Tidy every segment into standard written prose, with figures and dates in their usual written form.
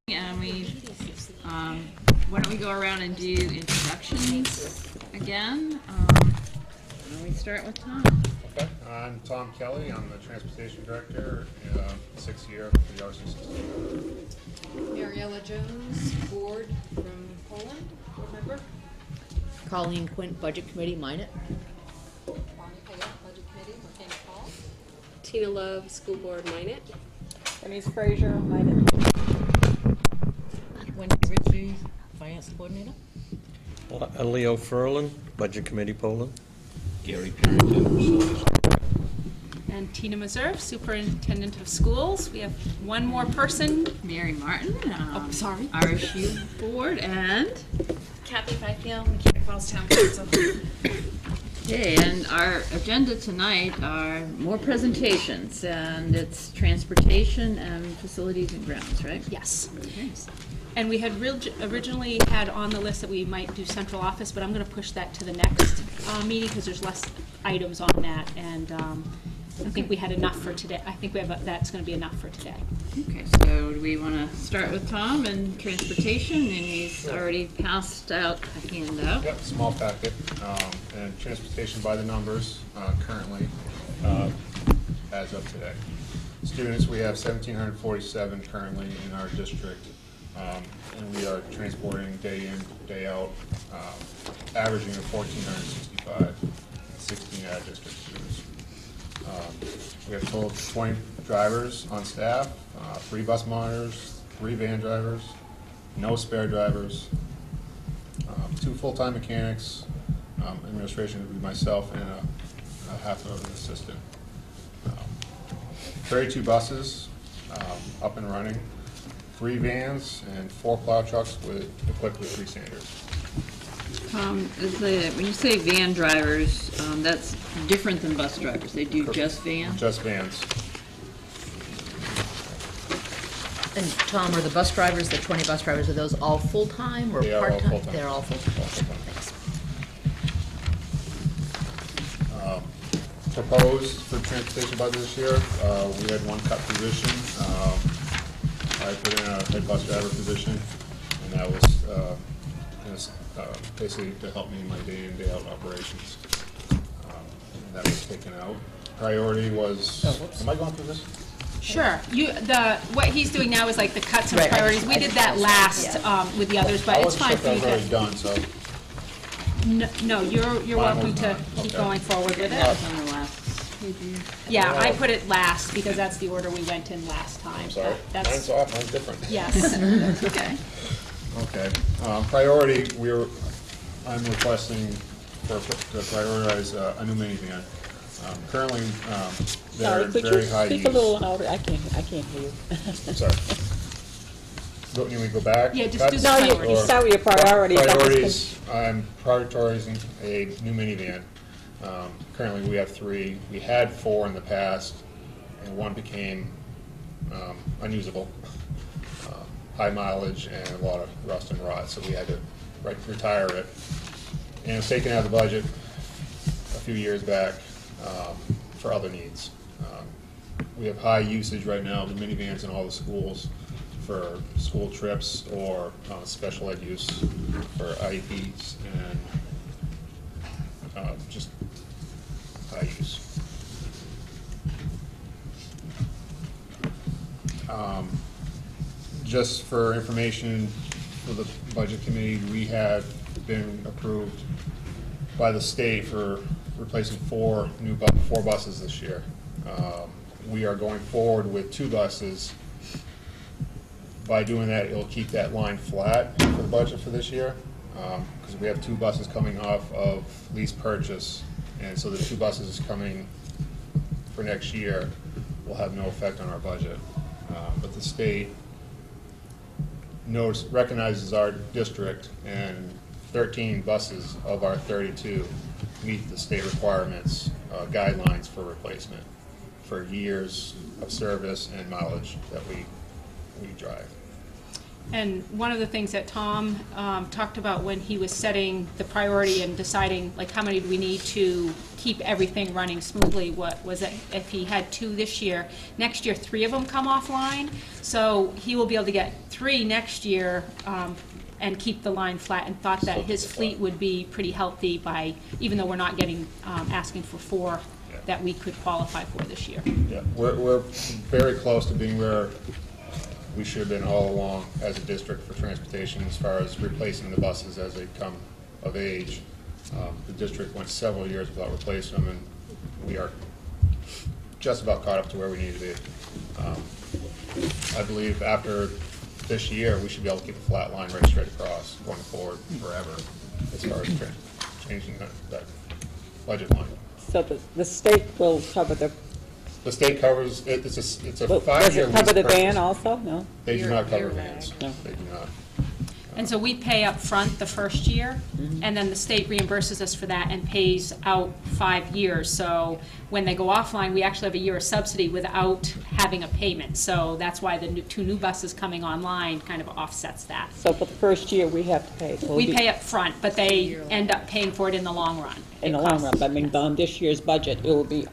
And why don't we go around and do introductions again? Why don't we start with Tom? Okay, I'm Tom Kelly. I'm the Transportation Director, 6th year for the RCCC. Mariella Jones, board from Poland, board member. Colleen Quint, Budget Committee, Minot. Bonnie Payette, Budget Committee, Mechanic Hall. Tina Love, School Board, Minot. Denise Frazier, Minot. Wendy Ritchie, Finance Coordinator. Leo Furlan, Budget Committee, Poland. Gary Parrington, Facilities. And Tina Meserve, Superintendent of Schools. We have one more person. Mary Martin, Sorry. RSU Board, and Kathy Fifield, Mechanic Falls Town Council. okay, and our agenda tonight are more presentations, and it's transportation and facilities and grounds, right? Yes. Okay. And we had originally had on the list that we might do central office, but I'm going to push that to the next meeting because there's less items on that, and I think we had enough for today. I think we have that's going to be enough for today. Okay, so do we want to start with Tom and transportation? And he's already passed out a handout. Yep, small packet, and transportation by the numbers currently as of today. Students, we have 1,747 currently in our district. And we are transporting day in, day out, averaging of 1,465, 16 out of district students. We have total 20 drivers on staff, 3 bus monitors, 3 van drivers, no spare drivers, 2 full-time mechanics, administration would be myself and a half of an assistant. 32 buses up and running. 3 vans and 4 plow trucks equipped with 3 sanders. When you say van drivers, that's different than bus drivers. They do just vans? Just vans. And Tom, are the bus drivers, the 20 bus drivers, are those all full-time or They are all part-time? full-time. They're all full-time. Thanks. Proposed for transportation budget this year, we had 1 cut position. I put in a head bus driver position, and that was basically to help me in my day in, day out operations. And that was taken out. Priority was, am I going through this? Sure. What he's doing now is like the cuts and Right, priorities. We did that last with the others, but it's fine for you I wasn't sure to. if that was already done, so. No, you're Mine welcome was to not. keep Okay. going forward with That it. was on the last page. Yeah, I put it last because that's the order we went in last time. I'm sorry, That's mine's off, mine's different. yes. That's okay. Okay, priority, I'm requesting to prioritize a new minivan. Currently, they're Sorry, could very you high speak use. a little louder? I can't hear you. I'm sorry. You want me to go back? Yeah, just Cuts? do the No, priorities. you start with your priorities. Priorities, I'm prioritizing a new minivan. Currently, we have 3. We had 4 in the past, and 1 became unusable. High mileage and a lot of rust and rot, so we had to retire it. And it was taken out of the budget a few years back for other needs. We have high usage right now of the minivans in all the schools for school trips or special ed use for IEPs and just high use. Just for information for the budget committee, we have been approved by the state for replacing 4 buses this year. We are going forward with 2 buses. By doing that, it'll keep that line flat for the budget for this year, because we have 2 buses coming off of lease purchase, and so the 2 buses coming for next year will have no effect on our budget. But the state recognizes our district, and 13 buses of our 32 meet the state requirements, guidelines for replacement for years of service and mileage that we drive. And one of the things that Tom talked about when he was setting the priority and deciding, like, how many do we need to keep everything running smoothly, what was that if he had 2 this year, next year 3 of them come offline, so he will be able to get 3 next year and keep the line flat, and thought that his fleet would be pretty healthy by, even though we're not getting, asking for 4 that we could qualify for this year. Yeah, we're very close to being where we should have been all along as a district for transportation as far as replacing the buses as they come of age. The district went several years without replacing them, and we are just about caught up to where we need to be. I believe after this year, we should be able to keep a flat line right straight across going forward forever as far as changing that budget line. So the state will cover the, The state covers, it's a well, 5-year does lease. it cover the purchase. van also? No? They do not cover Year vans. No. They do not. And so we pay up front the first year, and then the state reimburses us for that and pays out 5 years. So when they go offline, we actually have a year of subsidy without having a payment. So that's why the 2 new buses coming online kind of offsets that. So for the first year, we have to pay. So We it'll be pay up front, but they end up paying for it in the long run. in the It long costs- run, but I mean, on this year's budget, it will be.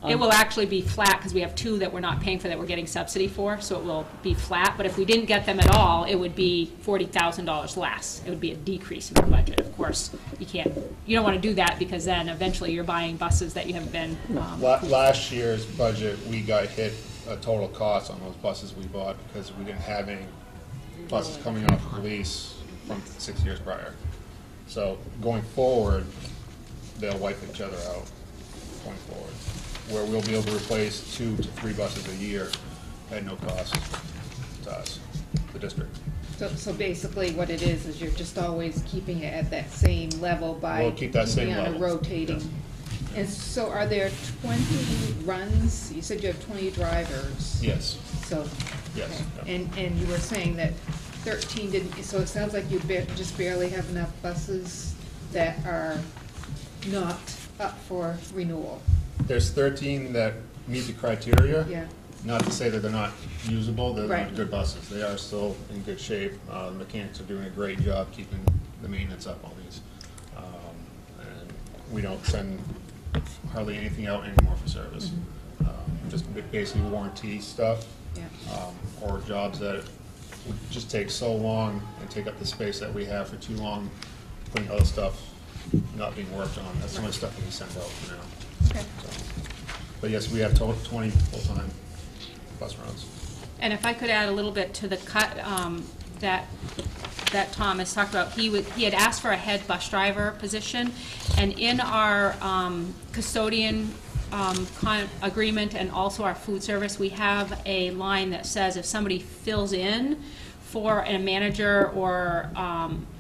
It will actually be flat, because we have 2 that we're not paying for that we're getting subsidy for, so it will be flat. But if we didn't get them at all, it would be $40,000 less. It would be a decrease in our budget. Of course, you don't want to do that, because then eventually you're buying buses that you have been, Last year's budget, we got hit a total cost on those buses we bought because we didn't have any buses coming off of lease from 6 years prior. So going forward, they'll wipe each other out going forward, where we'll be able to replace 2 to 3 buses a year at no cost to us, the district. So basically what it is you're just always keeping it at that same level by We'll keep that same keeping on a level, rotating. yes. And so are there 20 runs? You said you have 20 drivers. Yes, So. yes. okay. yeah. And you were saying that 13 didn't, so it sounds like you just barely have enough buses that are not up for renewal. There's 13 that meet the criteria. Yeah. Not to say that they're not usable, they're Right. not good buses. They are still in good shape. The mechanics are doing a great job keeping the maintenance up on these. And we don't send hardly anything out anymore for service. Just basically warranty stuff. Yeah. Or jobs that would just take so long and take up the space that we have for too long, putting other stuff not being worked on. That's the only stuff that we send out for now. Okay. So, but yes, we have 20 full-time bus runs. and if I could add a little bit to the cut that Tom has talked about, he had asked for a head bus driver position, and in our custodian agreement and also our food service, we have a line that says if somebody fills in for a manager or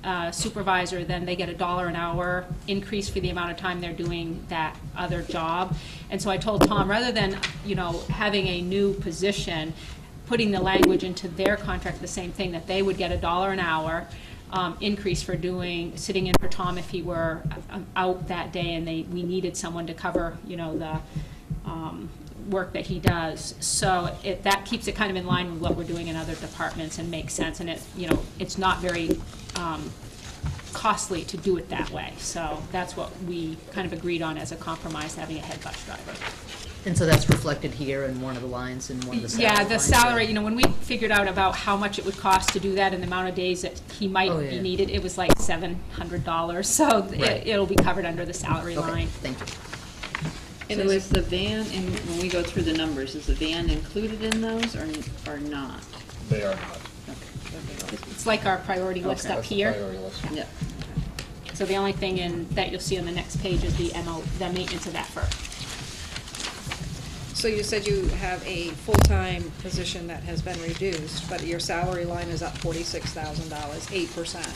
a supervisor, then they get $1 an hour increase for the amount of time they're doing that other job. And so I told Tom, rather than, having a new position, putting the language into their contract, the same thing, that they would get $1 an hour increase for sitting in for Tom if he were out that day and we needed someone to cover, the work that he does. So that keeps it kind of in line with what we're doing in other departments and makes sense. And it's not very costly to do it that way. So that's what we kind of agreed on as a compromise, having a head bus driver. And so that's reflected here in one of the lines, in one of the salary Yeah, the lines, salary, when we figured out about how much it would cost to do that and the amount of days that he might Oh, be yeah. needed, it was like $700. So Right. it'll be covered under the salary Okay, line. thank you. So is the van, when we go through the numbers, is the van included in those or not? They are not. It's like our priority list up That's the here. priority list. Yeah. So the only thing that you'll see on the next page is the maintenance of that first. So you said you have a full-time position that has been reduced, but your salary line is up $46,000, 8%.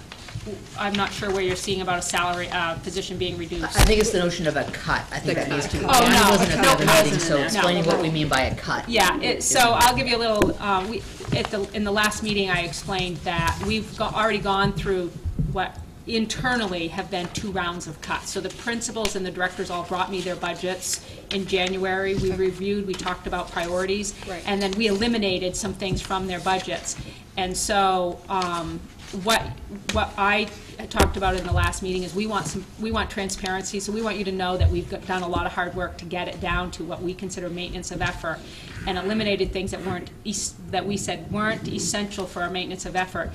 I'm not sure where you're seeing about a salary position being reduced. I think it's the notion of a cut. I think The that needs to be. cut. Oh, Danny no, wasn't at the no, other it meeting, wasn't so in there. explaining No. what we mean by a cut. Yeah, so I'll give you a little, in the last meeting, I explained that we've already gone through what internally have been 2 rounds of cuts. So the principals and the directors all brought me their budgets in January. We reviewed, we talked about priorities. Right. And then we eliminated some things from their budgets. And so, what I talked about in the last meeting is we want transparency, so we want you to know that we've done a lot of hard work to get it down to what we consider maintenance of effort, and eliminated things that we said weren't essential for our maintenance of effort.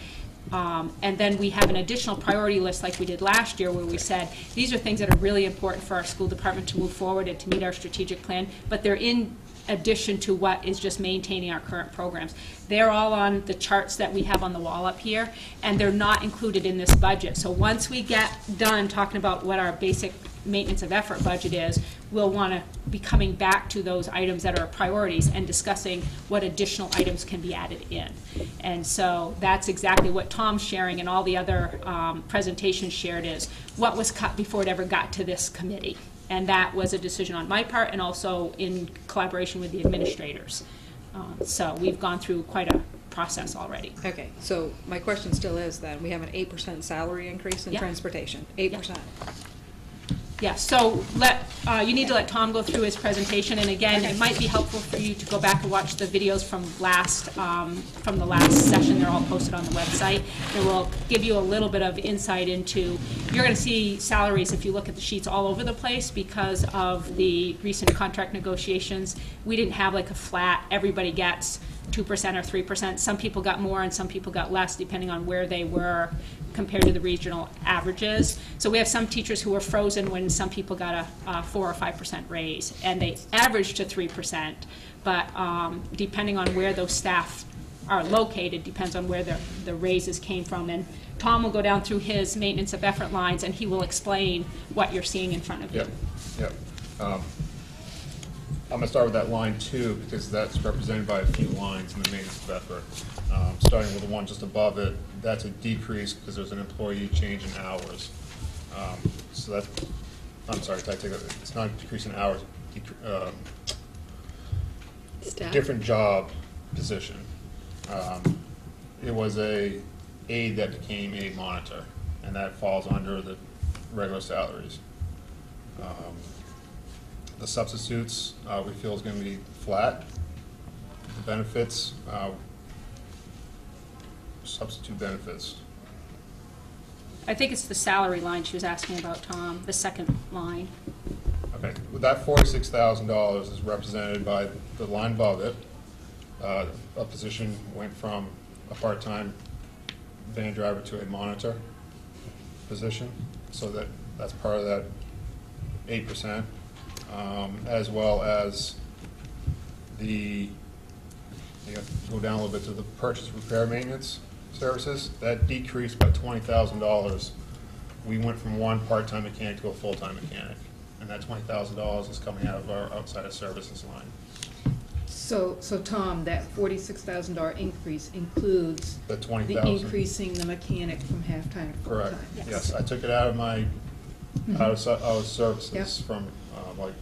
And then we have an additional priority list like we did last year, where we said, these are things that are really important for our school department to move forward and to meet our strategic plan, but they're in addition to what is just maintaining our current programs. They're all on the charts that we have on the wall up here, and they're not included in this budget. So once we get done talking about what our basic maintenance of effort budget is, we'll want to be coming back to those items that are priorities and discussing what additional items can be added in. And so that's exactly what Tom's sharing and all the other presentations shared, is what was cut before it ever got to this committee. And that was a decision on my part, and also in collaboration with the administrators. So we've gone through quite a process already. Okay, so my question still is then, we have an 8% salary increase in Yeah. transportation, 8%. Yeah, so you need to let Tom go through his presentation, and again, it might be helpful for you to go back and watch the videos from the last session. They're all posted on the website. It will give you a little bit of insight into, you're going to see salaries, if you look at the sheets, all over the place because of the recent contract negotiations. We didn't have like a flat, everybody gets 2% or 3%. Some people got more and some people got less, depending on where they were compared to the regional averages. So we have some teachers who were frozen when some people got a 4 or 5% raise, and they averaged to 3%. But depending on where those staff are located, depends on where the raises came from. And Tom will go down through his maintenance of effort lines, and he will explain what you're seeing in front of you. Yep. I'm going to start with that line 2, because that's represented by a few lines in the maintenance of effort. Starting with the one just above it, that's a decrease because there's an employee change in hours. So that, I'm sorry, did I take it? It's not a decrease in hours, different job position. It was a aide that became a monitor, and that falls under the regular salaries. The substitutes, we feel is going to be flat. The benefits, substitute benefits. I think it's the salary line she was asking about, Tom, the second line. Okay, with that $46,000 is represented by the line above it. A position went from a part-time van driver to a monitor position, so that's part of that 8%, as well as the, you have to go down a little bit to the purchase, repair, maintenance services. That decreased by $20,000. We went from one part-time mechanic to a full-time mechanic, and that $20,000 is coming out of our outside of services line. So Tom, that $46,000 increase includes The the $20,000. increasing the mechanic from half-time to full-time? Correct. Yes, I took it out of my out of services Yep. from like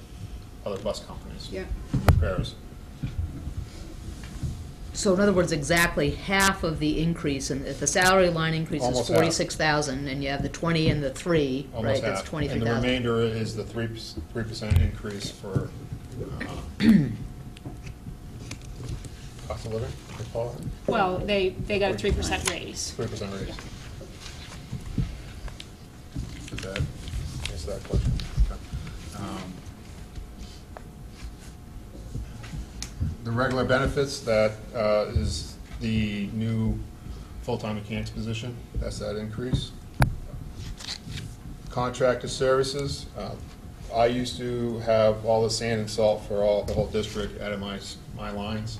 other bus companies. Yeah. Repairs. So in other words, exactly half of the increase, and if the salary line increase is Almost half. 46,000, and you have the 20 and the 3, right, Almost that's half. 23,000. And the remainder is the 3% increase for cost of living, they call it? Well, they got a 3% raise. 3% raise. Did that answer that question? Okay. The regular benefits, that is the new full-time mechanics position. That's that increase. Contracted services. I used to have all the sand and salt for the whole district out of my lines,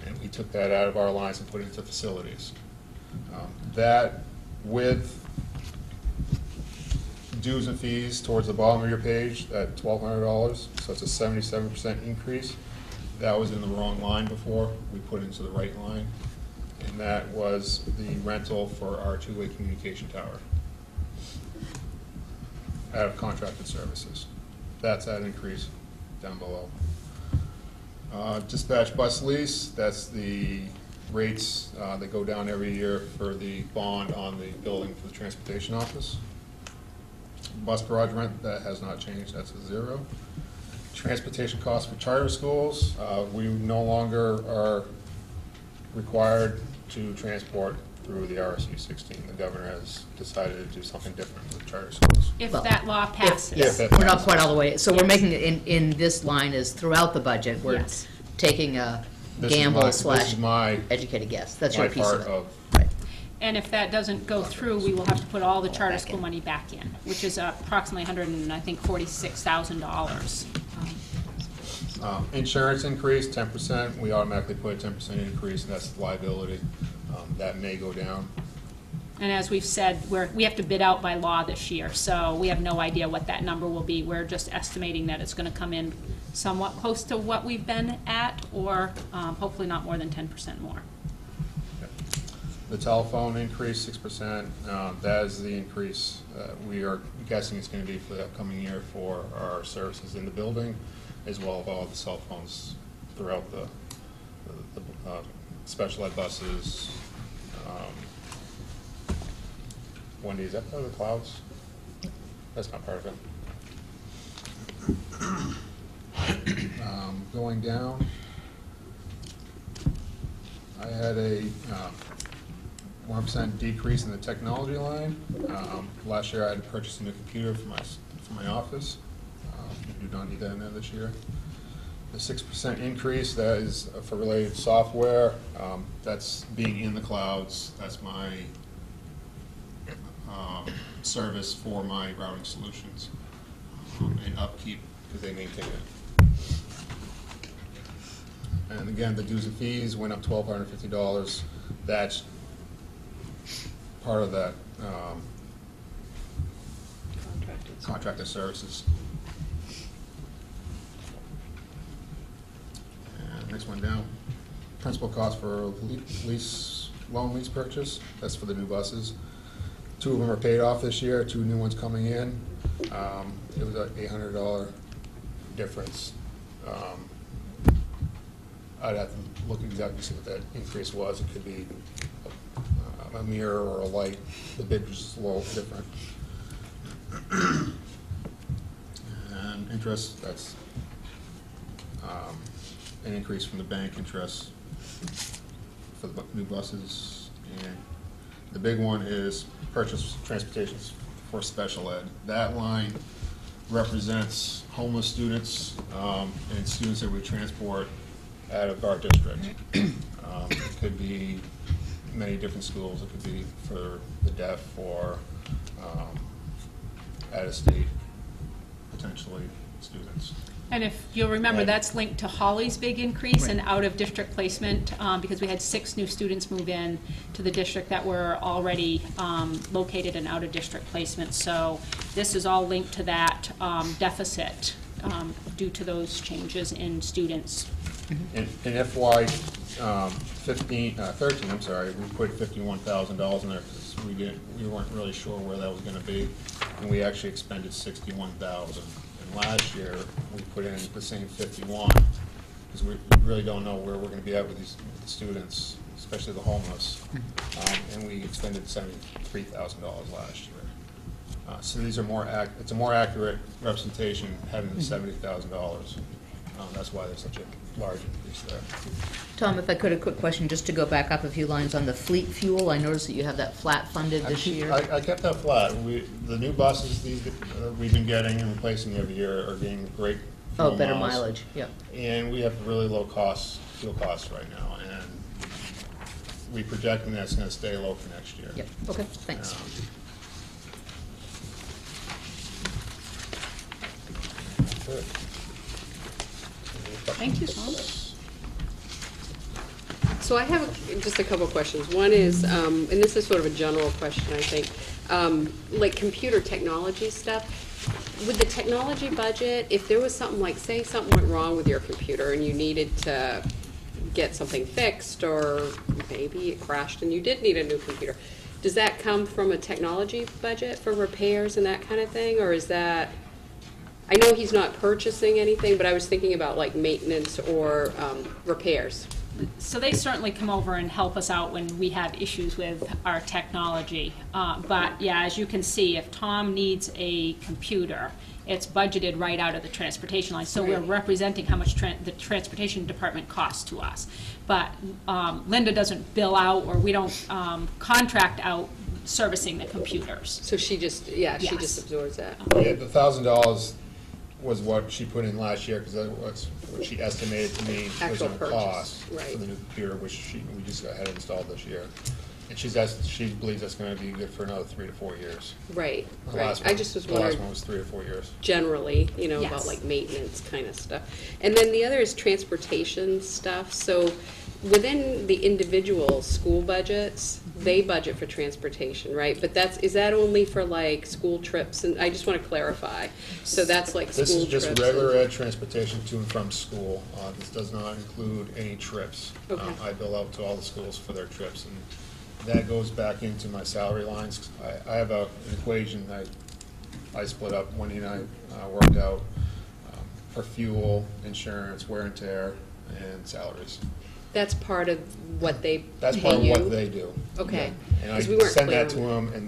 and we took that out of our lines and put it into facilities. That with dues and fees towards the bottom of your page at $1,200, so it's a 77% increase. That was in the wrong line before. We put it into the right line, and that was the rental for our two-way communication tower out of contracted services. That's that increase down below. Dispatch bus lease, that's the rates that go down every year for the bond on the building for the transportation office. Bus garage rent, that has not changed, that's a 0. Transportation costs for charter schools, we no longer are required to transport through the RSU 16. The governor has decided to do something different with charter schools. If Well, that law passes. If it We're not passes. quite all the way, so we're Yes. making it in this line is throughout the budget, we're Yes. taking a This is gamble my- slash This is my, educated guess. That's my your piece part of it. of, Right. And if that doesn't go through, we will have to put all the charter Back school in. money back in, which is approximately $146,000. insurance increase, 10%. We automatically put a 10% increase, and that's liability. That may go down. And as we've said, we have to bid out by law this year, so we have no idea what that number will be. We're just estimating that it's gonna come in somewhat close to what we've been at, or hopefully not more than 10% more. The telephone increase, 6%. That is the increase we are guessing it's going to be for the upcoming year for our services in the building, as well as all the cell phones throughout the special ed buses. Wendy, is that part of the clouds? That's not part of it. Going down, I had a 1% decrease in the technology line. Last year I had to purchase a new computer for my office. We do not need that in there this year. The 6% increase, that is for related software. That's being in the clouds. That's my service for my routing solutions and upkeep, because they maintain it. And again, the dues and fees went up $1,250. That's part of that contracted services. And next one down, principal cost for loan lease purchase. That's for the new buses. 2 of them are paid off this year, 2 new ones coming in. It was an $800 difference. I'd have to look exactly see what that increase was. It could be a mirror or a light. The bid was just a little different. And interest, that's an increase from the bank interest for the new buses. And the big one is purchase transportation for special ed. That line represents homeless students and students that we transport out of our district. It could be many different schools. It could be for the deaf or out-of-state, potentially, students. And if you'll remember, Right. that's linked to Holly's big increase in Right. out-of-district placement, because we had 6 new students move in to the district that were already located in out-of-district placement. So this is all linked to that deficit due to those changes in students. In FY 13, I'm sorry, we put $51,000 in there because we weren't really sure where that was going to be, and we actually expended $61,000. And last year we put in the same 51 because we really don't know where we're going to be at with these students, especially the homeless, and we expended $73,000 last year. So these are it's a more accurate representation having the $70,000. That's why there's such a large increase there. Tom, if I could, a quick question, just to go back up a few lines on the fleet fuel. I noticed that you have that flat funded this Actually, year. I kept that flat. The new buses we've been getting and replacing every year are getting great fuel Oh, better miles. mileage, yep. And we have really low fuel costs right now, and we projecting that's going to stay low for next year. Yep, okay, thanks. Good. Thank you, Tom. So I have just a couple of questions. One is, and this is sort of a general question, I think, like computer technology stuff. With the technology budget, if there was something like, say something went wrong with your computer and you needed to get something fixed, or maybe it crashed and you did need a new computer, does that come from a technology budget for repairs and that kind of thing, or is that, I know he's not purchasing anything, but I was thinking about like maintenance or repairs. so they certainly come over and help us out when we have issues with our technology. But yeah, as you can see, if Tom needs a computer, it's budgeted right out of the transportation line. So we're representing how much the transportation department costs to us. But Linda doesn't bill out, or we don't contract out servicing the computers. So she just, yeah, she Yes. just absorbs that. Yeah, the $1,000 was what she put in last year, because that's what she estimated to me was Actual gonna purchase, cost right. for the new computer, which we just got had installed this year. And she believes that's gonna be good for another 3 to 4 years. Right, The right. last I one- just was The last wondering, one was 3 to 4 years. generally, you know, about Yes. like maintenance kind of stuff. And then the other is transportation stuff. So within the individual school budgets, they budget for transportation, right? But is that only for like school trips? And I just want to clarify. So that's like school This trips. is just and- regular ed transportation to and from school. This does not include any trips. Okay. I bill out to all the schools for their trips, and that goes back into my salary lines. I have an equation I split up, Wendy and I worked out for fuel, insurance, wear and tear, and salaries. That's part of what they That's pay part of you? what they do. Okay. And I 'Cause we weren't send clear that to on them, and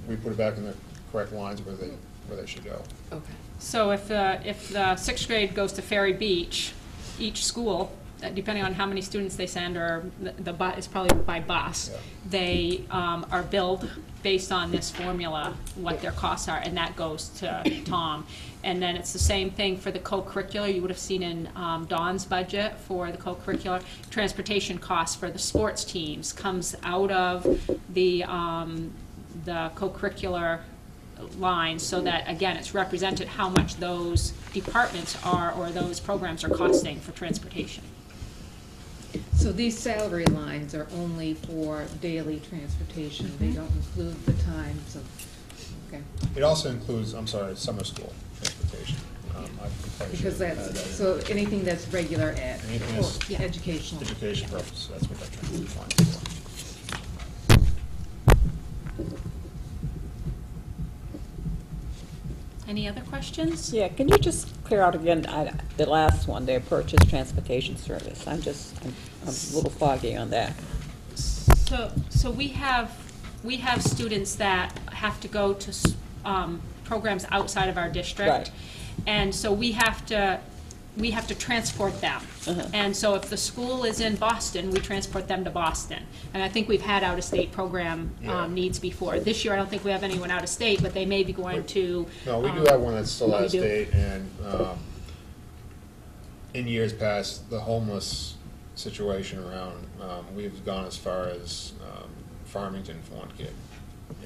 we put it back in the correct lines where they should go. Okay. So if the sixth grade goes to Ferry Beach, each school, depending on how many students they send, or the bus, it's probably by bus, Yeah. they are billed based on this formula, what their costs are, and that goes to Tom. And then it's the same thing for the co-curricular. You would have seen in Dawn's budget for the co-curricular. Transportation costs for the sports teams comes out of the co-curricular line, so that, again, it's represented how much those departments are, or those programs are costing for transportation. So these salary lines are only for daily transportation, they don't include the times of, okay? It also includes, I'm sorry, summer school transportation. I probably Because should have added that's, that in. so anything that's regular ed, Anything or that's- Yeah. educational. Education purpose, that's what that transportation line is for. Any other questions? Yeah, can you just clear out again, the last one, their purchase transportation service? I'm a little foggy on that. So we have students that have to go to programs outside of our district. Right. And so we have to transport them. Uh-huh. And so if the school is in Boston, we transport them to Boston. And I think we've had out-of-state program Yeah. needs before. This year, I don't think we have anyone out of state, but they may be going to. No, we do have one that's still we out of do. state, and in years past, the homeless situation around, we've gone as far as Farmington for one kid.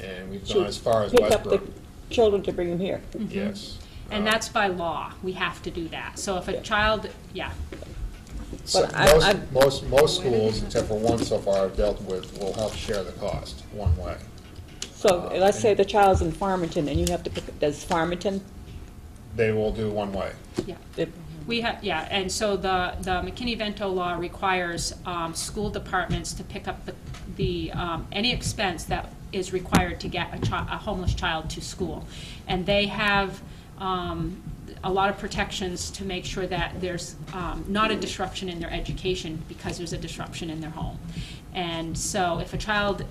And we've gone as far as Pick up the Westbrook, children to bring them here. yes. And that's by law. We have to do that. So if a Yeah. child, yeah. So But I- most schools, except for one so far I've dealt with, will help share the cost one way. So let's say the child's in Farmington and you have to pick, does Farmington, They will do one way. Yeah. it- We have, yeah, and so the McKinney-Vento law requires school departments to pick up any expense that is required to get a homeless child to school. And they have a lot of protections to make sure that there's not a disruption in their education because there's a disruption in their home. And so if a child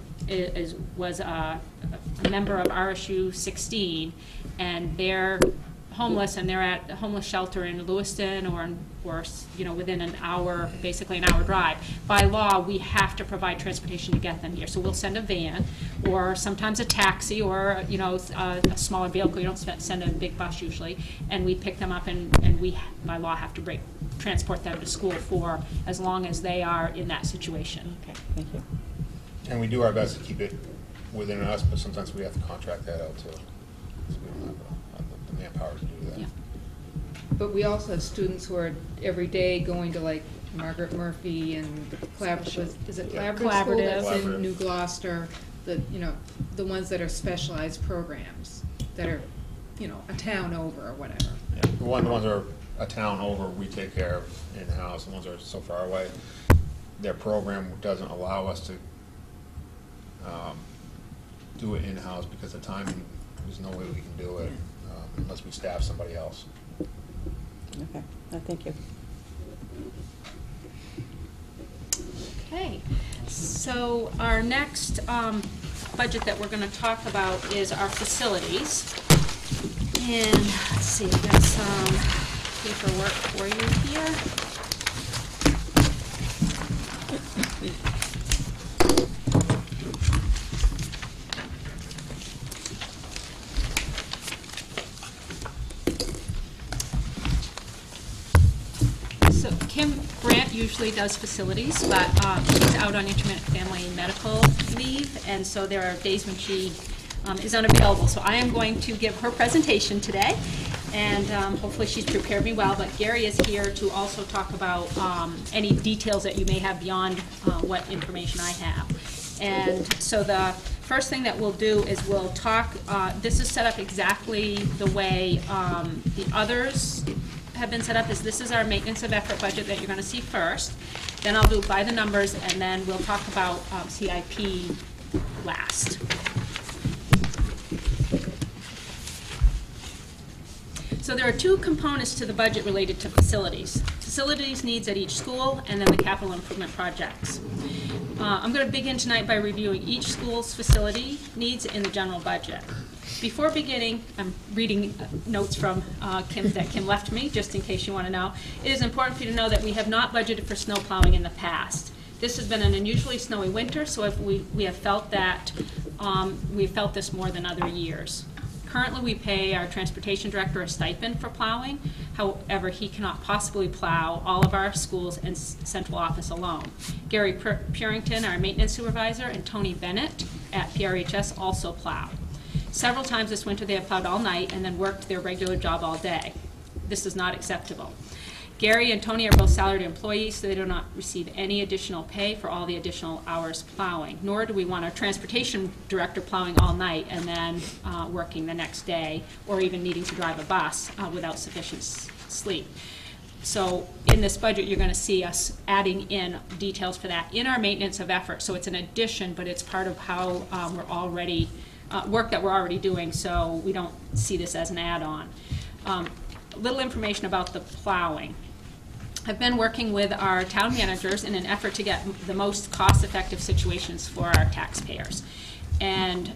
was a member of RSU 16 and they're homeless and they're at a homeless shelter in Lewiston or within an hour, basically an hour drive, by law, we have to provide transportation to get them here. So we'll send a van or sometimes a taxi or, a smaller vehicle. You don't send a big bus usually. And we pick them up and we, by law, have to transport them to school for as long as they are in that situation. okay, thank you. And we do our best to keep it within us, but sometimes we have to contract that out too. 'Cause we don't have the manpower to do that. Yeah. But we also have students who are every day going to like Margaret Murphy and the Collaborative, is it Yeah. Collaborative School Collaborative. that's Collaborative. in New Gloucester? The ones that are specialized programs that are, a town over or whatever. Yeah. The ones that are a town over, we take care of in-house. The ones that are so far away, their program doesn't allow us to do it in-house because the timing, there's no way we can do it unless we staff somebody else. Okay, thank you. Okay, so our next budget that we're going to talk about is our facilities. And let's see, I've got some paperwork for you here. So Kim Brandt usually does facilities, but she's out on intermittent family medical leave, and so there are days when she is unavailable. So I am going to give her presentation today, and hopefully she's prepared me well. But Gary is here to also talk about any details that you may have beyond what information I have. And so the first thing that we'll do is we'll talk, this is set up exactly the way the others have been set up. This is our maintenance of effort budget that you're going to see first. Then I'll do by the numbers, and then we'll talk about CIP last. So there are two components to the budget related to facilities. Facilities needs at each school, and then the capital improvement projects. I'm going to begin tonight by reviewing each school's facility needs in the general budget. Before beginning, I'm reading notes from Kim that Kim left me, just in case you want to know. It is important for you to know that we have not budgeted for snow plowing in the past. This has been an unusually snowy winter, so if we have felt that we've felt this more than other years. Currently, we pay our transportation director a stipend for plowing. However, he cannot possibly plow all of our schools and central office alone. Gary Purington, our maintenance supervisor, and Tony Bennett at PRHS also plow. Several times this winter, they have plowed all night and then worked their regular job all day. This is not acceptable. Gary and Tony are both salaried employees, so they do not receive any additional pay for all the additional hours plowing, nor do we want our transportation director plowing all night and then working the next day, or even needing to drive a bus without sufficient sleep. So in this budget, you're going to see us adding in details for that in our maintenance of effort. So it's an addition, but it's part of how we're already, work that we're already doing, so we don't see this as an add-on. A little information about the plowing. I've been working with our town managers in an effort to get the most cost-effective situations for our taxpayers. And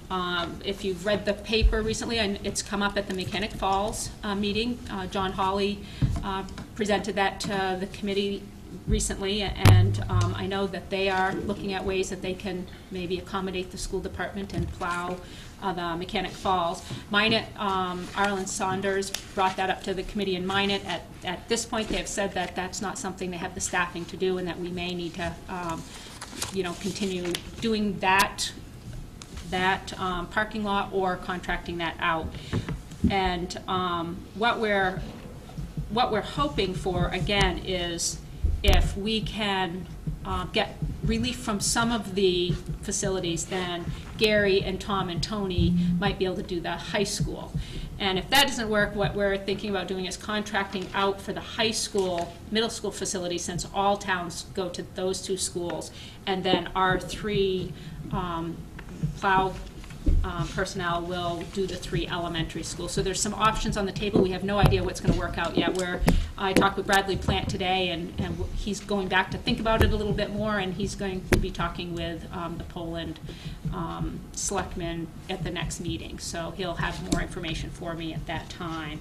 if you've read the paper recently, and it's come up at the Mechanic Falls meeting. John Hawley presented that to the committee recently, and I know that they are looking at ways that they can maybe accommodate the school department and plow the Mechanic Falls. Minot, Arlen Saunders brought that up to the committee in Minot. At this point, they have said that that's not something they have the staffing to do, and that we may need to, continue doing that parking lot or contracting that out. And what we're hoping for, again, is if we can get relief from some of the facilities, then Gary and Tom and Tony might be able to do the high school. And if that doesn't work, what we're thinking about doing is contracting out for the high school, middle school facilities, since all towns go to those two schools, and then our three plow personnel will do the three elementary schools. So there's some options on the table. We have no idea what's going to work out yet. I talked with Bradley Plant today, and he's going back to think about it a little bit more, and he's going to be talking with the Poland selectmen at the next meeting. So he'll have more information for me at that time.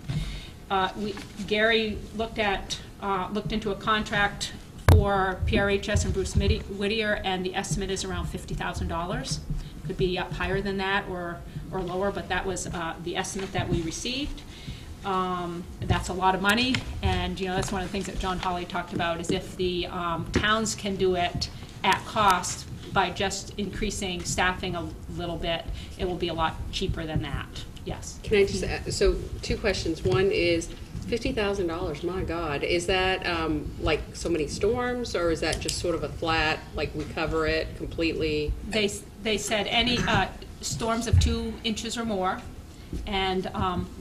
Gary looked into a contract for PRHS and Bruce Whittier, and the estimate is around $50,000. Could be up higher than that or lower, but that was the estimate that we received. That's a lot of money, and that's one of the things that John Hawley talked about, is if the towns can do it at cost by just increasing staffing a little bit, it will be a lot cheaper than that. Yes. Can I just add, so two questions. One is $50,000, my God. Is that like so many storms, or is that just sort of a flat, like we cover it completely? They said any storms of 2 inches or more, and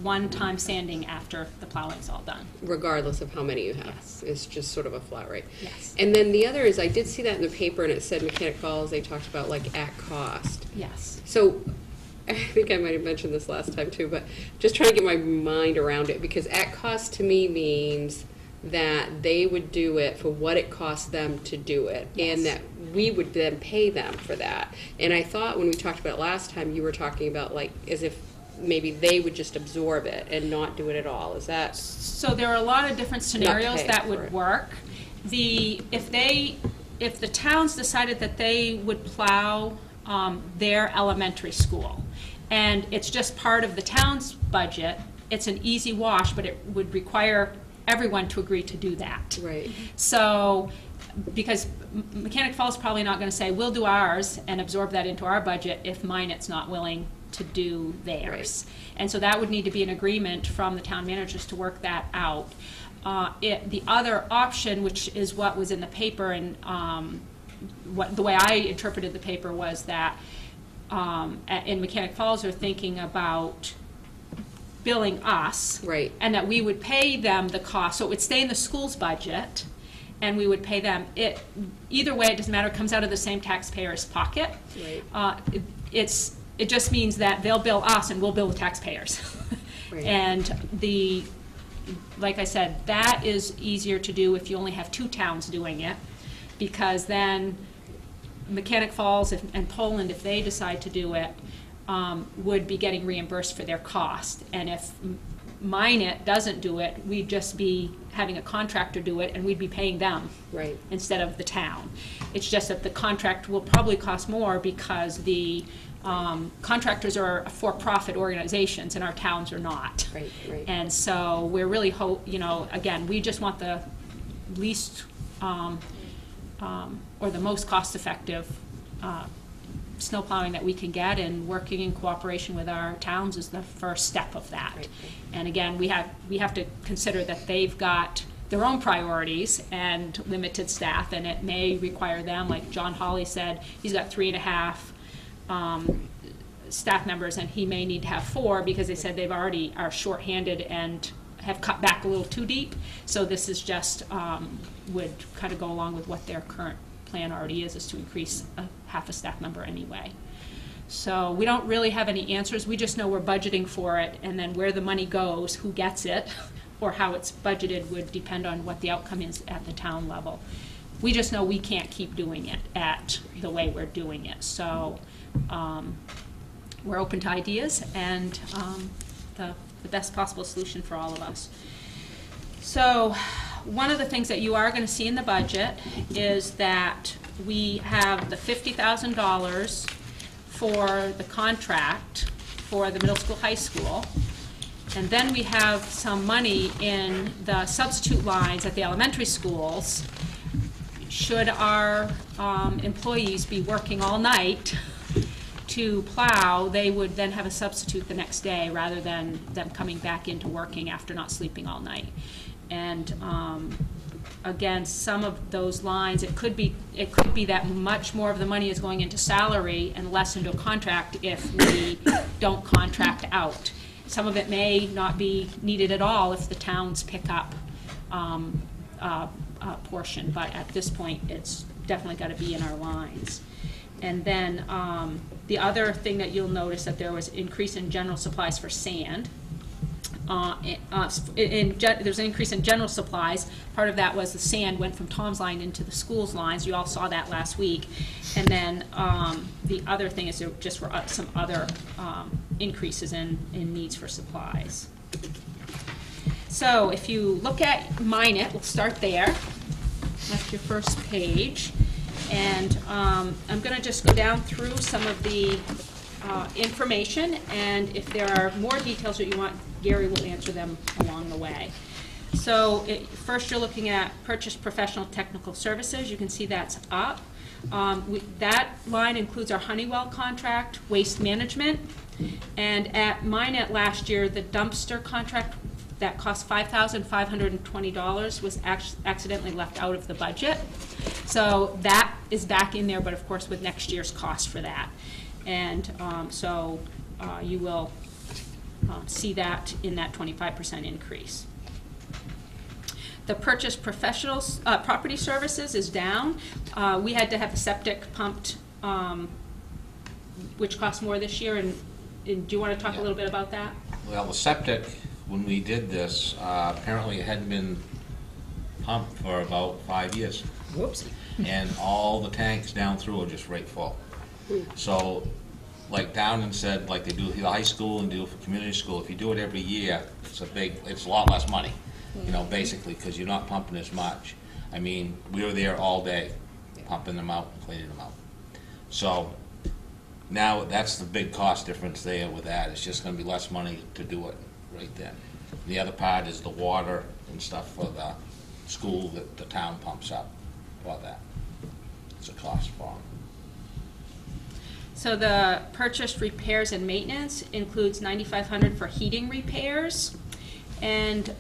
one-time sanding after the plowing's all done. Regardless of how many you have. Yes. It's just sort of a flat rate. Yes. And then the other is, I did see that in the paper, and it said Mechanic Falls, they talked about like at cost. Yes. So I think I might have mentioned this last time too, but just trying to get my mind around it, because at cost to me means that they would do it for what it cost them to do it, and that we would then pay them for that. And I thought when we talked about it last time, you were talking about like as if maybe they would just absorb it and not do it at all. Is that? So there are a lot of different scenarios pay that for would it. work. If the towns decided that they would plow their elementary school, and it's just part of the town's budget, it's an easy wash, but it would require everyone to agree to do that. Right. So, because Mechanic Falls is probably not going to say, we'll do ours and absorb that into our budget if Minot's not willing to do theirs. And so that would need to be an agreement from the town managers to work that out. The other option, which is what was in the paper, and the way I interpreted the paper was that in Mechanic Falls they're thinking about billing us, Right. and that we would pay them the cost, so it would stay in the school's budget, and we would pay them. Either way, it doesn't matter, it comes out of the same taxpayer's pocket. Right. It just means that they'll bill us and we'll bill the taxpayers. Right. And like I said, that is easier to do if you only have 2 towns doing it, because then Mechanic Falls and Poland, if they decide to do it, would be getting reimbursed for their cost. And if Minot doesn't do it, we'd just be having a contractor do it, and we'd be paying them Right. instead of the town. It's just that the contract will probably cost more because the contractors are for-profit organizations and our towns are not. Right, right. And so we're really again, we just want the least or the most cost-effective snow plowing that we can get, and working in cooperation with our towns is the first step of that. Right. And again, we have to consider that they've got their own priorities and limited staff, and it may require them, like John Hawley said, he's got 3.5 staff members, and he may need to have 4 because they said they've already are shorthanded and have cut back a little too deep. So this is just would kind of go along with what their current plan already is to increase half a staff member anyway. So we don't really have any answers. We just know we're budgeting for it, and then where the money goes, who gets it, or how it's budgeted would depend on what the outcome is at the town level. We just know we can't keep doing it at the way we're doing it. So we're open to ideas and the best possible solution for all of us. So one of the things that you are going to see in the budget is that we have the $50,000 for the contract for the middle school, high school. And then we have some money in the substitute lines at the elementary schools. Should our employees be working all night to plow, they would then have a substitute the next day rather than them coming back into working after not sleeping all night. And again, some of those lines, it could be that much more of the money is going into salary and less into a contract if we don't contract out. Some of it may not be needed at all if the towns pick up a portion, but at this point, it's definitely got to be in our lines. And then the other thing that you'll notice that there was an increase in general supplies for sand. There's an increase in general supplies. Part of that was the sand went from Tom's line into the school's lines. You all saw that last week. And then the other thing is there just were some other increases in needs for supplies. So if you look at Minot, we'll start there. That's your first page. And I'm going to just go down through some of the information, and if there are more details that you want, Gary will answer them along the way. So first you're looking at purchase professional technical services. You can see that's up. That line includes our Honeywell contract, waste management, and at Minot last year, the dumpster contract that cost $5,520 was accidentally left out of the budget. So that is back in there, but of course with next year's cost for that. And so you will see that in that 25% increase. The purchase professionals, property services is down. We had to have the septic pumped, which costs more this year. And do you want to talk a little bit about that? Well, the septic, when we did this, apparently it hadn't been pumped for about 5 years. Whoopsie. And all the tanks down through are just right full. So, like Downton said, like they do the high school and do for community school, if you do it every year, it's a lot less money, you know, basically, because you're not pumping as much. I mean, we were there all day, pumping them out, cleaning them out. So, now that's the big cost difference there with that. It's just gonna be less money to do it right then. The other part is the water and stuff for the school that the town pumps up for that. It's a cost for them. So the purchased repairs and maintenance includes $9,500 for heating repairs. And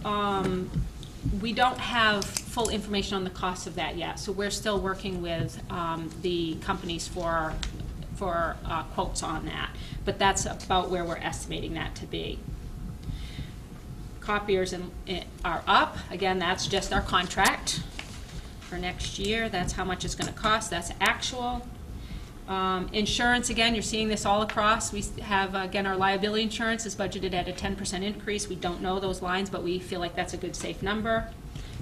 we don't have full information on the cost of that yet. So we're still working with the companies for quotes on that. But that's about where we're estimating that to be. Copiers are up. Again, that's just our contract for next year. That's how much it's going to cost. That's actual. Insurance, again, you're seeing this all across. We have, again, our liability insurance is budgeted at a 10% increase. We don't know those lines, but we feel like that's a good, safe number.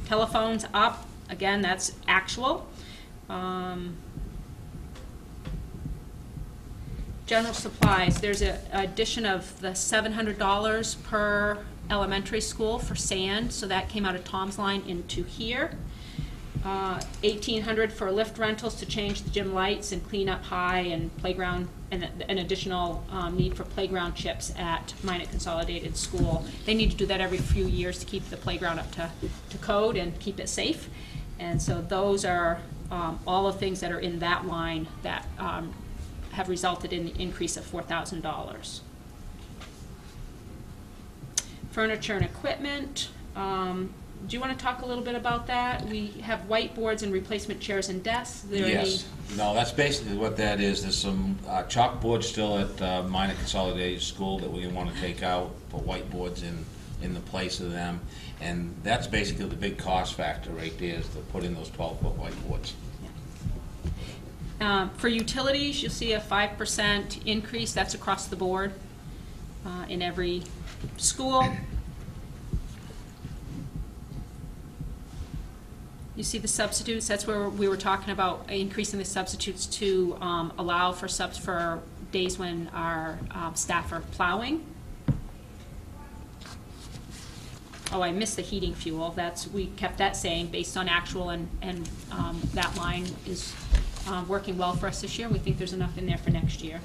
Telephones up. Again, that's actual. General supplies, there's an addition of the $700 per elementary school for sand, so that came out of Tom's line into here. $1,800 for lift rentals to change the gym lights and clean up high and playground, and an additional need for playground chips at Minot Consolidated School. They need to do that every few years to keep the playground up to code and keep it safe. And so those are all the things that are in that line that have resulted in the increase of $4,000. Furniture and equipment. Do you want to talk a little bit about that? We have whiteboards and replacement chairs and desks. Yes. No, that's basically what that is. There's some chalkboards still at Minot Consolidated School that we want to take out, put whiteboards in the place of them. And that's basically the big cost factor right there, is to put in those 12-foot whiteboards. For utilities, you'll see a 5% increase. That's across the board in every school. You see the substitutes. That's where we were talking about increasing the substitutes to allow for subs for days when our staff are plowing. Oh, I missed the heating fuel. We kept that same based on actual, and that line is working well for us this year. We think there's enough in there for next year.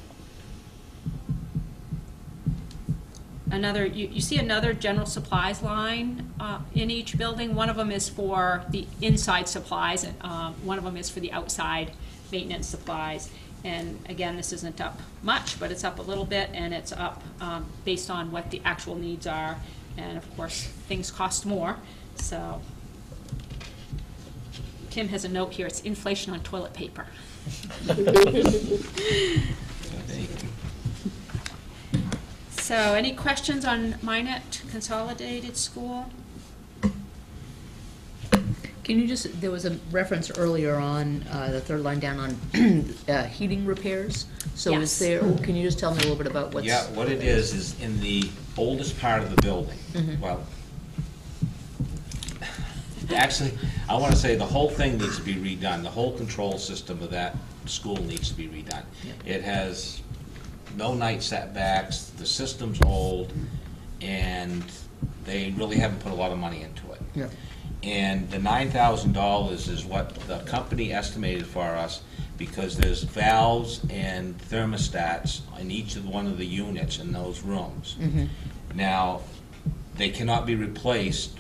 You see another general supplies line in each building. One of them is for the inside supplies, and one of them is for the outside maintenance supplies. And again, this isn't up much, but it's up a little bit, and it's up based on what the actual needs are. And of course, things cost more. So Tim has a note here. It's inflation on toilet paper. So, any questions on Minot Consolidated School? Can you just, there was a reference earlier on, the third line down on heating repairs. So Yes. is there, can you just tell me a little bit about what's? Yeah, what it is in the oldest part of the building. Well, actually, I want to say the whole thing needs to be redone. The whole control system of that school needs to be redone. It has no night setbacks, the system's old, and they really haven't put a lot of money into it. Yeah. And the $9,000 is what the company estimated for us, because there's valves and thermostats in each of one of the units in those rooms. Now, they cannot be replaced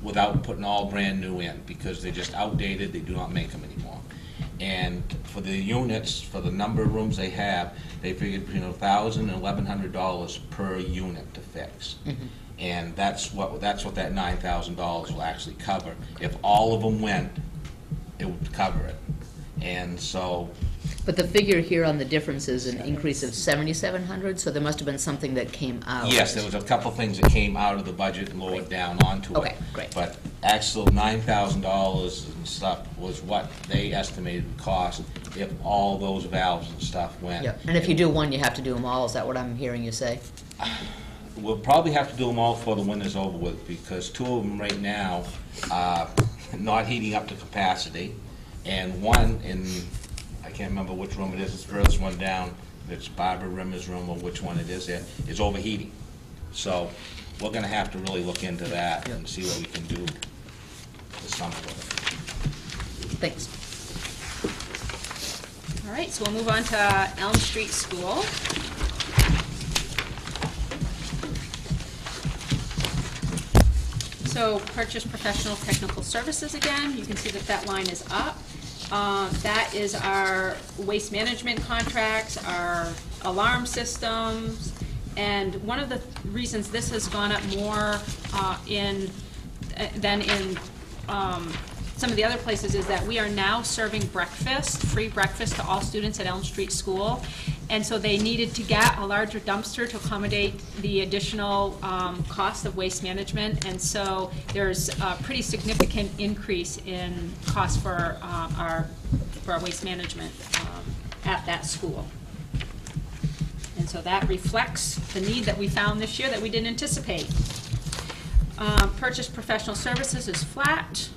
without putting all brand new in, because they're just outdated, they do not make them anymore. And for the units, for the number of rooms they have, they figured between $1,000 and $1,100 per unit to fix. And that's what that $9,000 will actually cover. If all of them went, it would cover it. And so. But the figure here on the difference is an increase of 7,700, so there must have been something that came out. Yes, there was a couple things that came out of the budget and lowered down onto it. Okay, great. But actual $9,000 and stuff was what they estimated would cost if all those valves and stuff went. Yeah, and if you do one, you have to do them all, is that what I'm hearing you say? We'll probably have to do them all before the winter's over with, because two of them right now, not heating up to capacity, and one in, I can't remember which room it is, it's the furthest one down, if it's Barbara Rimmer's room or which one it is there, is overheating. So we're gonna have to really look into that and see what we can do this summer with it. Thanks. All right, so we'll move on to Elm Street School. So purchase professional technical services again, you can see that that line is up. That is our waste management contracts, our alarm systems, and one of the reasons this has gone up more than in some of the other places is that we are now serving breakfast, free breakfast to all students at Elm Street School. And so they needed to get a larger dumpster to accommodate the additional cost of waste management. And so there's a pretty significant increase in cost for our waste management at that school. And so that reflects the need that we found this year that we didn't anticipate. Purchase professional services is flat.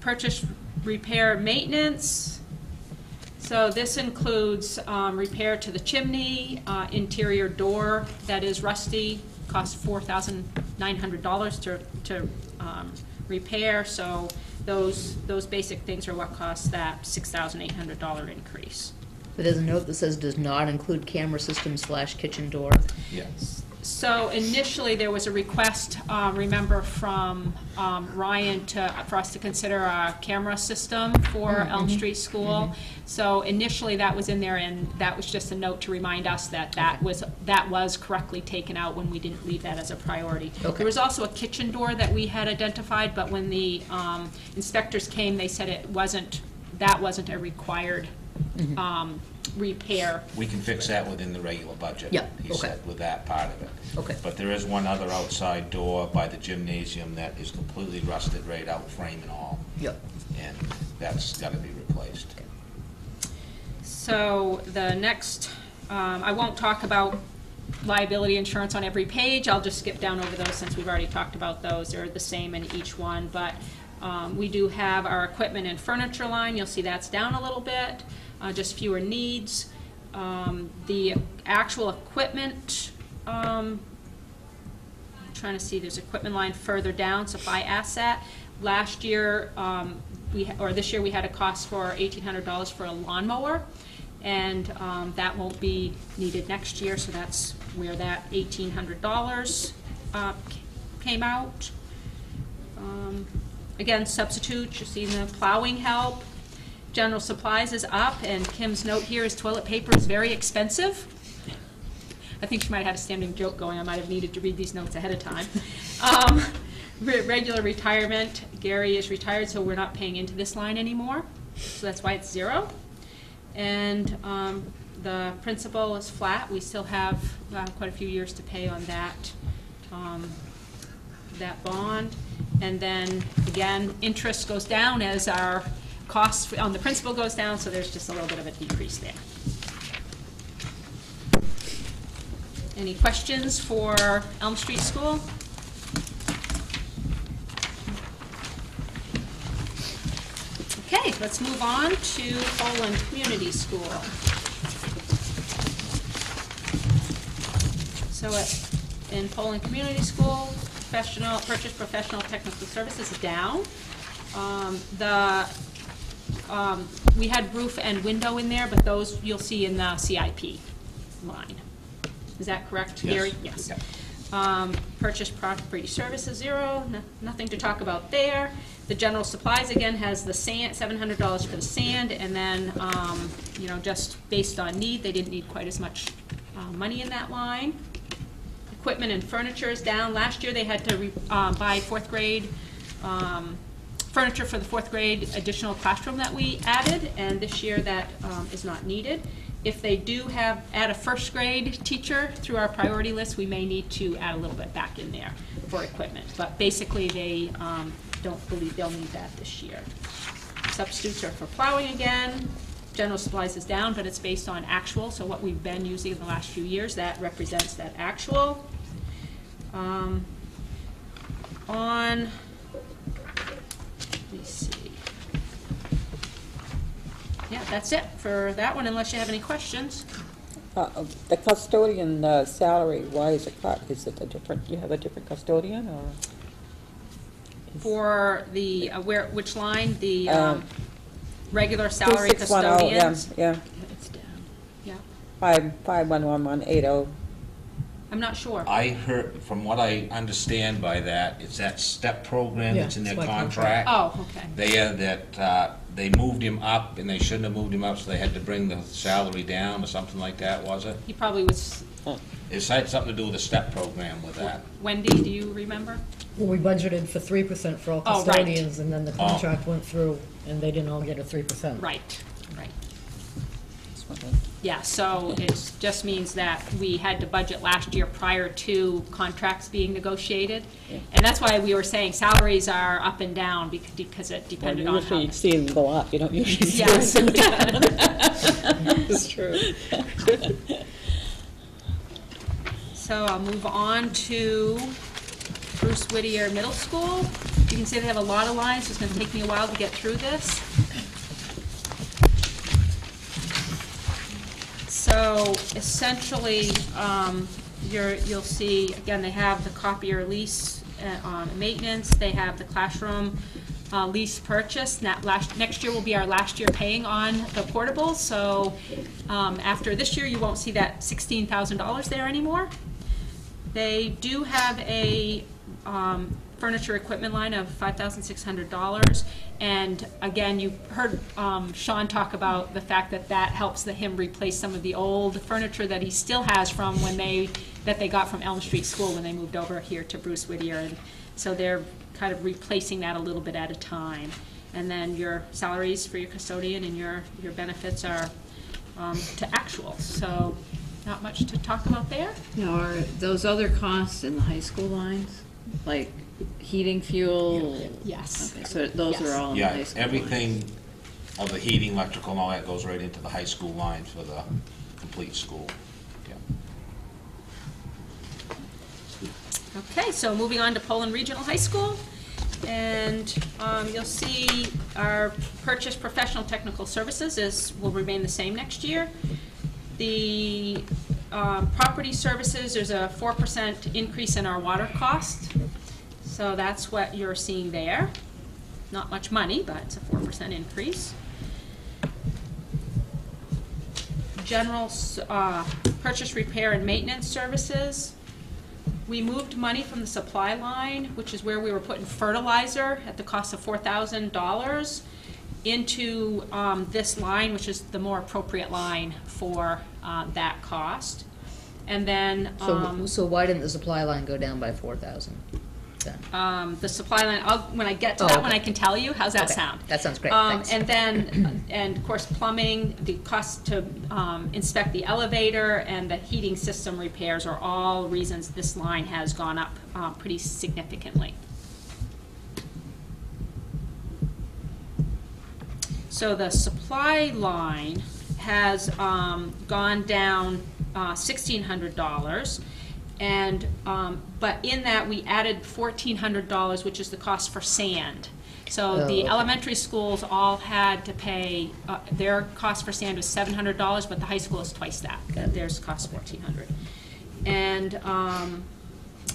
Purchase, repair, maintenance. So this includes repair to the chimney, interior door that is rusty, costs $4,900 to repair. So those basic things are what cost that $6,800 increase. But there's a note that says does not include camera system / kitchen door. Yes. So initially, there was a request, remember, from Ryan for us to consider a camera system for Elm Street School. So initially, that was in there, and that was just a note to remind us that that was correctly taken out when we didn't leave that as a priority. Okay. There was also a kitchen door that we had identified, but when the inspectors came, they said that wasn't a required repair. We can fix that within the regular budget. Yeah, He okay. said with that part of it. Okay. But there is one other outside door by the gymnasium that is completely rusted right out, frame and all. Yep. And that's gotta be replaced. So the next, I won't talk about liability insurance on every page. I'll just skip down over those since we've already talked about those. They're the same in each one, but we do have our equipment and furniture line. You'll see that's down a little bit, just fewer needs. The actual equipment, I'm trying to see, there's equipment line further down, supply asset. Last year, this year we had a cost for $1,800 for a lawnmower, and that won't be needed next year, so that's where that $1,800 came out. Again, substitute, you see the plowing help. General supplies is up, and Kim's note here is toilet paper is very expensive. I think she might have had a standing joke going. I might have needed to read these notes ahead of time. Regular retirement, Gary is retired, so we're not paying into this line anymore. So that's why it's 0. And the principal is flat. We still have quite a few years to pay on that, that bond. And then, again, interest goes down as our costs on the principal goes down, so there's just a little bit of a decrease there. Any questions for Elm Street School? Okay, let's move on to Poland Community School. So in Poland Community School, purchase professional technical services is down. We had roof and window in there, but those you'll see in the CIP line. Is that correct, Gary? Yes. Purchase property services, 0, nothing to talk about there. The general supplies, again, has the sand, $700 for the sand, and then, just based on need, they didn't need quite as much money in that line. Equipment and furniture is down. Last year, they had to buy 4th grade furniture for the 4th grade additional classroom that we added, and this year that is not needed. If they do add a 1st grade teacher through our priority list, we may need to add a little bit back in there for equipment. But basically, they don't believe they'll need that this year. Substitutes are for plowing again. General supplies is down, but it's based on actual, so what we've been using in the last few years, that represents that actual. On Please see. Yeah, that's it for that one, unless you have any questions. The custodian salary, why is it cut? Is it a different, you have a different custodian, or? For the, which line? The Um, regular salary 2610, custodians? yeah, It's down. Yeah, 5111180. I'm not sure. I heard, from what I understand by that, it's that STEP program Yeah, that's in their it's my contract. Oh, okay. They moved him up, and they shouldn't have moved him up, so they had to bring the salary down, or something like that, was it? He probably was, It had something to do with the STEP program with that. Wendy, do you remember? Well, we budgeted for 3% for all Oh, right. custodians, and then the contract went through, and they didn't all get a 3%. Right, right. That's what Yeah, so it just means that we had to budget last year prior to contracts being negotiated. And that's why we were saying salaries are up and down because it depended on Usually how. you see them go up, you don't usually see Yes. them go down. It's true. So I'll move on to Bruce Whittier Middle School. You can see they have a lot of lines, so it's gonna take me a while to get through this. So essentially, you'll see, again, they have the copier lease, maintenance, they have the classroom lease purchase. Next year will be our last year paying on the portables, so after this year, you won't see that $16,000 there anymore. They do have a furniture equipment line of $5,600. And again, you heard Sean talk about the fact that that helps him replace some of the old furniture that he still has from when they got from Elm Street School when they moved over here to Bruce Whittier. And so they're kind of replacing that a little bit at a time. And then your salaries for your custodian and your benefits are to actual. So not much to talk about there. Now, are those other costs in the high school lines, like heating, fuel? Yes. Okay, so those are all in the high Yeah, school everything lines. of the heating, electrical, and all that goes right into the high school line for the complete school. Yeah. Okay, so moving on to Poland Regional High School. And you'll see our purchase professional technical services will remain the same next year. The property services, there's a 4% increase in our water cost. So that's what you're seeing there. Not much money, but it's a 4% increase. General purchase, repair, and maintenance services. We moved money from the supply line, which is where we were putting fertilizer at the cost of $4,000, into this line, which is the more appropriate line for that cost. And then So why didn't the supply line go down by 4,000 then? the supply line, when I get to Oh, that okay. one, I can tell you. How's that Okay, sound? that sounds great, thanks. And then, and of course, plumbing, the cost to inspect the elevator and the heating system repairs are all reasons this line has gone up pretty significantly. So the supply line has gone down $1,600. And, but in that, we added $1,400, which is the cost for sand. So Oh, the okay. elementary schools all had to pay, their cost for sand was $700, but the high school is twice that. Theirs costs $1,400.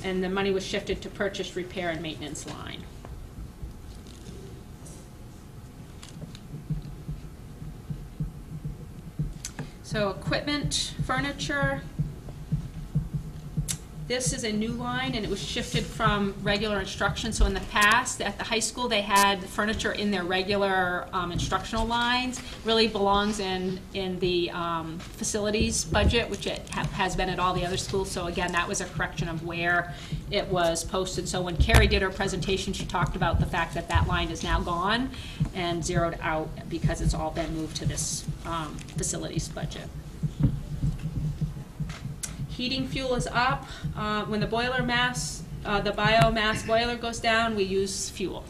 And the money was shifted to purchase, repair, and maintenance line. So equipment, furniture. This is a new line, and it was shifted from regular instruction. So in the past, at the high school, they had furniture in their regular instructional lines. Really belongs in the facilities budget, which it has been at all the other schools. So again, that was a correction of where it was posted. So when Carrie did her presentation, she talked about the fact that that line is now gone and zeroed out because it's all been moved to this facilities budget. Heating fuel is up. When the boiler mass, the biomass boiler goes down, we use fuel.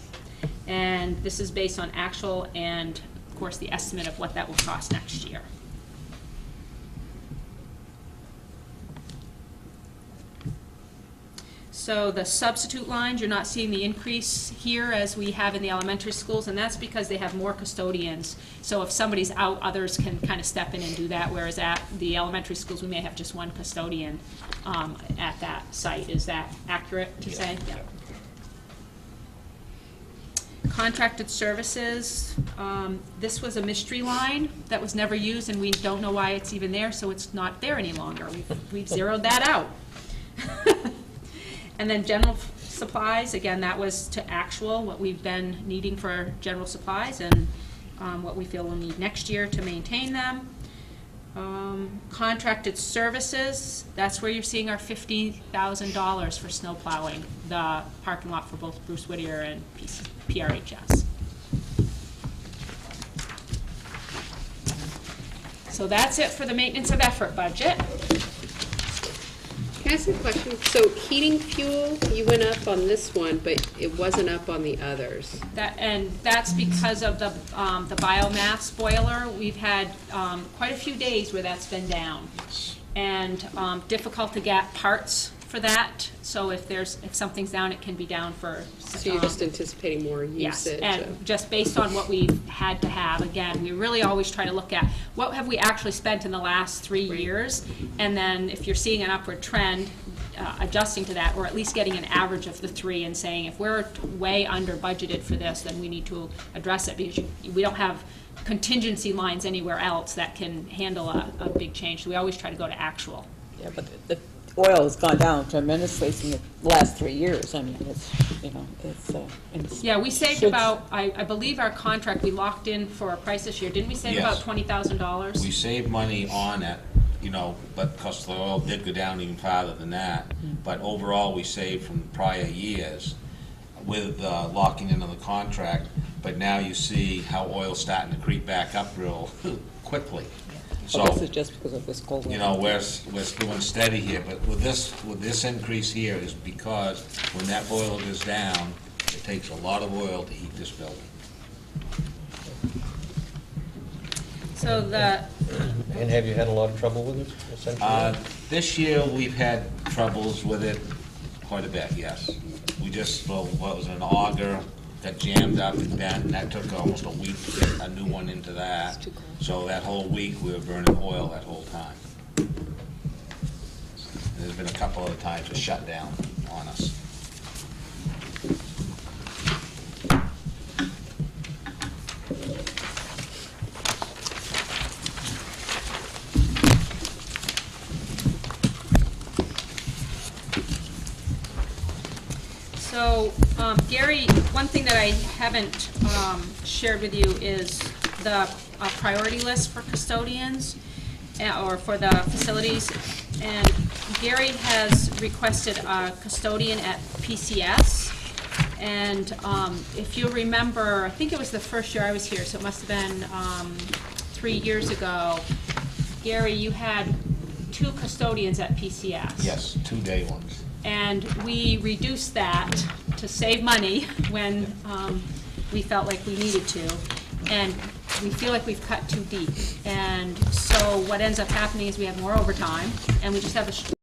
And this is based on actual and, of course, the estimate of what that will cost next year. So the substitute lines, you're not seeing the increase here as we have in the elementary schools, and that's because they have more custodians. So if somebody's out, others can kind of step in and do that, whereas at the elementary schools, we may have just one custodian at that site. Is that accurate to say? Yeah. Contracted services, this was a mystery line that was never used, and we don't know why it's even there, so it's not there any longer. We've zeroed that out. And then general supplies, again, that was to actual, what we've been needing for general supplies, and what we feel we'll need next year to maintain them. Contracted services, that's where you're seeing our $50,000 for snow plowing, the parking lot for both Bruce Whittier and PRHS. So that's it for the maintenance of effort budget. Can I ask a question? So heating fuel, you went up on this one, but it wasn't up on the others. That's because of the biomass boiler. We've had quite a few days where that's been down. And difficult to get parts for that. So if something's down, it can be down for. So you're just anticipating more usage? Yes, and just based on what we've had to have. Again, we really always try to look at what have we actually spent in the last 3 years, and then if you're seeing an upward trend, adjusting to that, or at least getting an average of the 3 and saying if we're way under budgeted for this, then we need to address it, because we don't have contingency lines anywhere else that can handle a big change. So we always try to go to actual. Yeah, but the oil has gone down tremendously in the last 3 years. I mean, it's, it's. Yeah, we saved about, I believe our contract, we locked in for a price this year. Didn't we save about $20,000? We saved money on it, but cost of the oil did go down even farther than that. But overall, we saved from prior years with locking into the contract. But now you see how oil's starting to creep back up real quickly. So this is just because of this cold weather. We're doing steady here, but with this increase here is because when that boiler goes down, it takes a lot of oil to heat this building. So And have you had a lot of trouble with it, essentially? This year, we've had troubles with it quite a bit, yes. We just, what was an auger, got jammed up and bent, and that took almost a week to get a new one into that. So that whole week, we were burning oil that whole time. And there's been a couple other times it shut down on us. So, Gary, one thing that I haven't shared with you is the priority list for custodians or for the facilities. And Gary has requested a custodian at PCS. And if you remember, I think it was the first year I was here, so it must have been 3 years ago. Gary, you had 2 custodians at PCS. Yes, 2-day ones. And we reduced that to save money when we felt like we needed to. And we feel like we've cut too deep. And so what ends up happening is we have more overtime, and we just have a